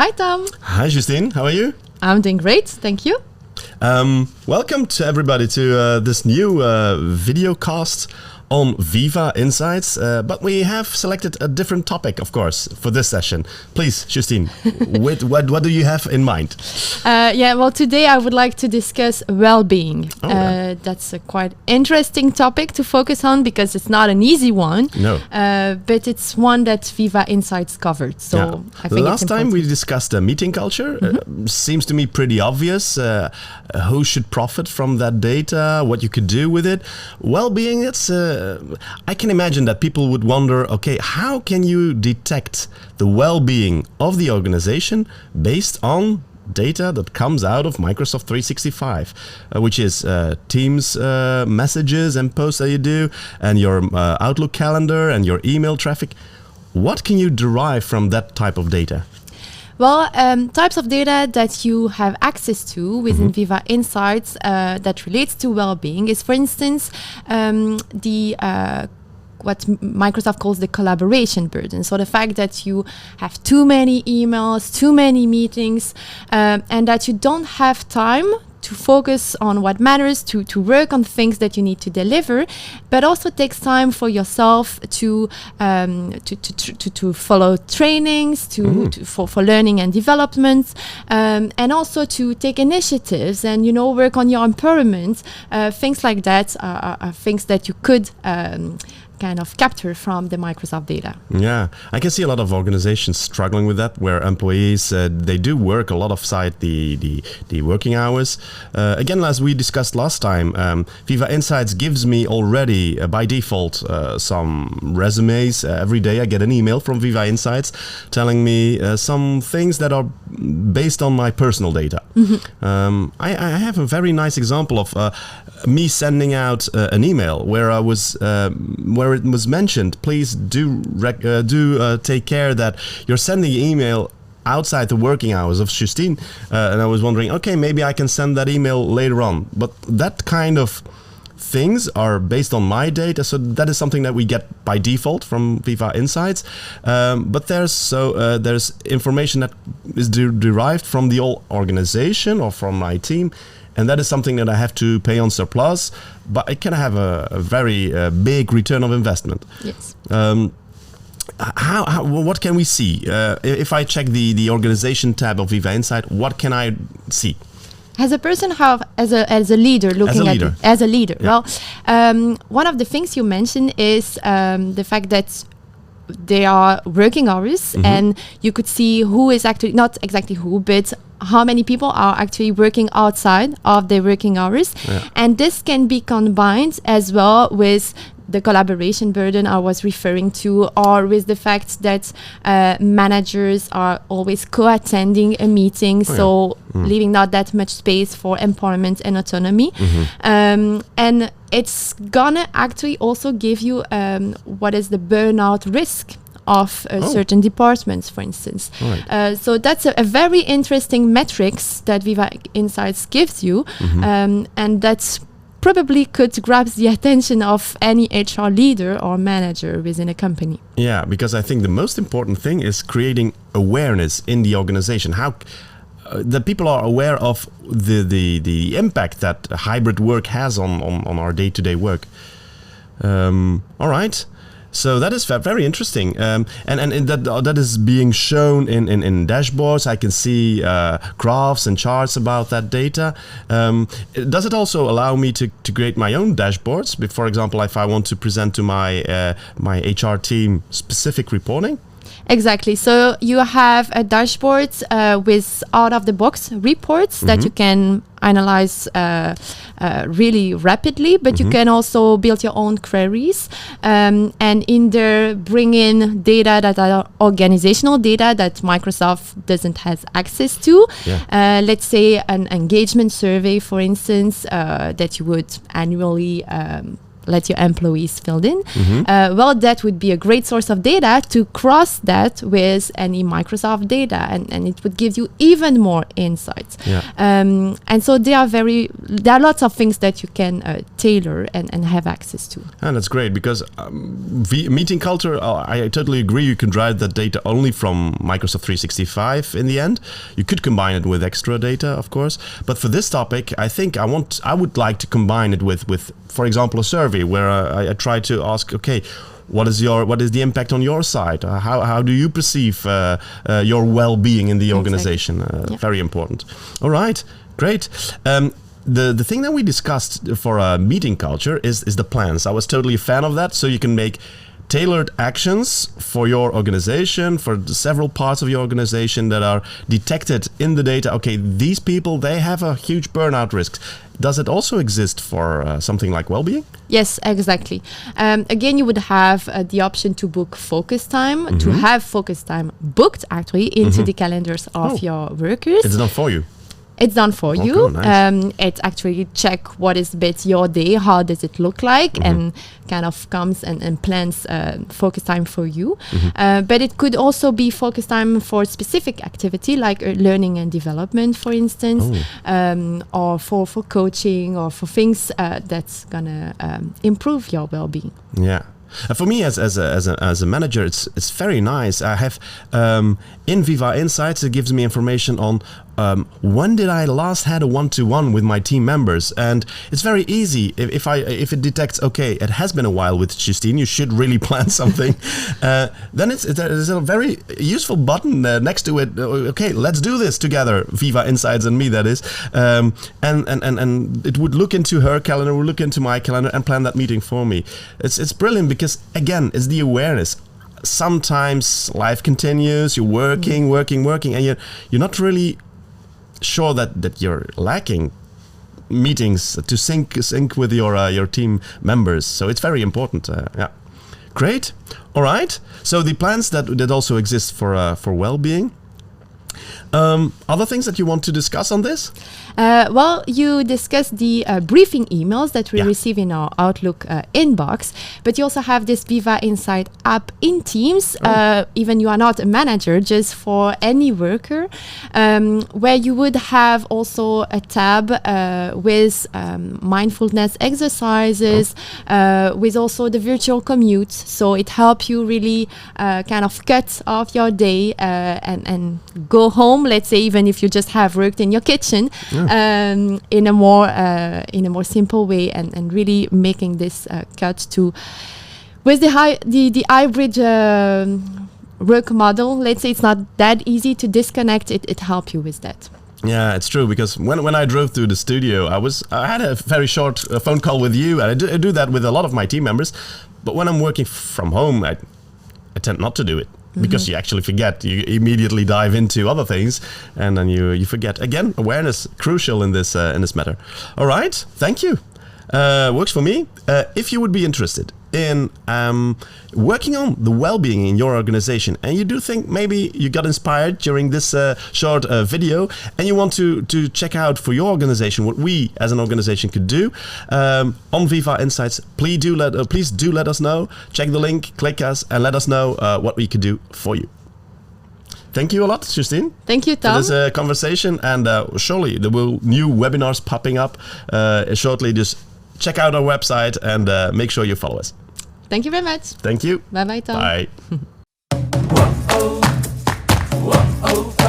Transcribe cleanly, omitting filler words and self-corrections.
Hi, Tom. Hi, Justine. How are you? I'm doing great. Thank you. Welcome to everybody to this new video cast on Viva Insights, but we have selected a different topic, of course, for this session. Please, Justine, what do you have in mind? Today I would like to discuss well-being. That's a quite interesting topic to focus on because it's not an easy one. No. But it's one that Viva Insights covered. So I think last time we discussed meeting culture. Seems to me pretty obvious. Who should profit from that data? What you could do with it? Well-being, I can imagine that people would wonder, okay, how can you detect the well-being of the organization based on data that comes out of Microsoft 365, which is Teams messages and posts that you do, and your Outlook calendar and your email traffic. What can you derive from that type of data? Well, types of data that you have access to within Viva Insights that relates to well-being is, for instance, what Microsoft calls the collaboration burden. So the fact that you have too many emails, too many meetings, and that you don't have time to focus on what matters, to work on things that you need to deliver, but also takes time for yourself to follow trainings, for learning and development, and also to take initiatives and work on your empowerment. Things like that are things that you could kind of capture from the Microsoft data. Yeah, I can see a lot of organizations struggling with that, where employees they do work a lot outside the working hours. Again, as we discussed last time, Viva Insights gives me already by default some resumes. Every day I get an email from Viva Insights telling me some things that are based on my personal data. I have a very nice example of me sending out an email where I was where it was mentioned, please do take care that you're sending email outside the working hours of Justine, and I was wondering, okay, maybe I can send that email later on, but that kind of things are based on my data, so that is something that we get by default from Viva Insights, but there's information that is derived from the whole organization or from my team. And that is something that I have to pay on surplus, but it can have a very big return of investment. Yes. What can we see? If I check the organization tab of Viva Insight, what can I see? As a person, as a leader, as a leader. Yeah. Well, one of the things you mentioned is the fact that they are working hours, and you could see who is actually, not exactly who, but how many people are actually working outside of their working hours. Yeah. And this can be combined as well with the collaboration burden I was referring to, or with the fact that managers are always co-attending a meeting, leaving not that much space for empowerment and autonomy. And it's gonna actually also give you what is the burnout risk of certain departments, for instance. Right. So that's a very interesting metrics that Viva Insights gives you, and that's probably could grab the attention of any HR leader or manager within a company. Yeah, because I think the most important thing is creating awareness in the organization. How that people are aware of the impact that hybrid work has on our day-to-day work. All right. So that is very interesting, and that is being shown in dashboards. I can see graphs and charts about that data. Does it also allow me to create my own dashboards? For example, if I want to present to my HR team specific reporting? Exactly. So you have a dashboard with out-of-the-box reports that you can analyze really rapidly, but you can also build your own queries, and in there bring in data that are organizational data that Microsoft doesn't have access to. Yeah. Let's say an engagement survey, for instance, that you would annually let your employees fill in. Well, that would be a great source of data to cross that with any Microsoft data, and it would give you even more insights. And so there are lots of things that you can tailor and have access to. And that's great, because meeting culture, I totally agree. You can drive that data only from Microsoft 365 in the end. You could combine it with extra data, of course. But for this topic, I think I would like to combine it with for example, a survey where I try to ask, okay, what is the impact on your side? How do you perceive your well-being in the organization? Very important. All right, great. The thing that we discussed for a meeting culture is the plans. I was totally a fan of that. So you can make tailored actions for your organization, for the several parts of your organization that are detected in the data. Okay, these people, they have a huge burnout risk. Does it also exist for something like well-being? Yes, exactly. Again, you would have the option to book focus time, to have focus time booked actually into the calendars of your workers. It's not for you. It's done for you. Nice. It actually check what is a bit your day, how does it look like, and kind of comes and plans focus time for you. But it could also be focus time for specific activity, like learning and development, for instance, or for coaching, or for things that's gonna improve your well-being. Yeah. For me, as a manager, it's very nice. I have in Viva Insights, it gives me information on when did I last had a one-to-one with my team members, and it's very easy. If it detects, okay, it has been a while with Justine, you should really plan something. Then there's a very useful button next to it. Okay, let's do this together, Viva Insights and me, that is, and it would look into her calendar, would look into my calendar, and plan that meeting for me. It's brilliant, because again, it's the awareness. Sometimes life continues, you're working, and you're not really sure that you're lacking meetings to sync with your team members. So it's very important. Great. All right. So the plans that also exist for well-being. Other things that you want to discuss on this? Well, you discussed the briefing emails that we receive in our Outlook inbox, but you also have this Viva Insight app in Teams, even you are not a manager, just for any worker, where you would have also a tab with mindfulness exercises, with also the virtual commute. So it helps you really kind of cut off your day and go home, let's say, even if you just have worked in your kitchen, in a more simple way, and really making this cut to with the hybrid work model. Let's say it's not that easy to disconnect. It helps you with that. Yeah, it's true, because when I drove to the studio, I had a very short phone call with you, and I do that with a lot of my team members. But when I'm working from home, I tend not to do it. Because you actually forget, you immediately dive into other things, and then you forget. Again, awareness crucial in this matter. All right, thank you. Works for me. If you would be interested in working on the well-being in your organization, and you do think maybe you got inspired during this short video, and you want to check out for your organization what we as an organization could do on Viva Insights, please do let us know. Check the link, click us, and let us know what we could do for you. Thank you a lot, Justine. Thank you, Tom. For this conversation, and surely there will new webinars popping up shortly. Just check out our website and make sure you follow us. Thank you very much. Thank you. Bye-bye, Tom. Bye. Whoa, oh. Whoa, oh.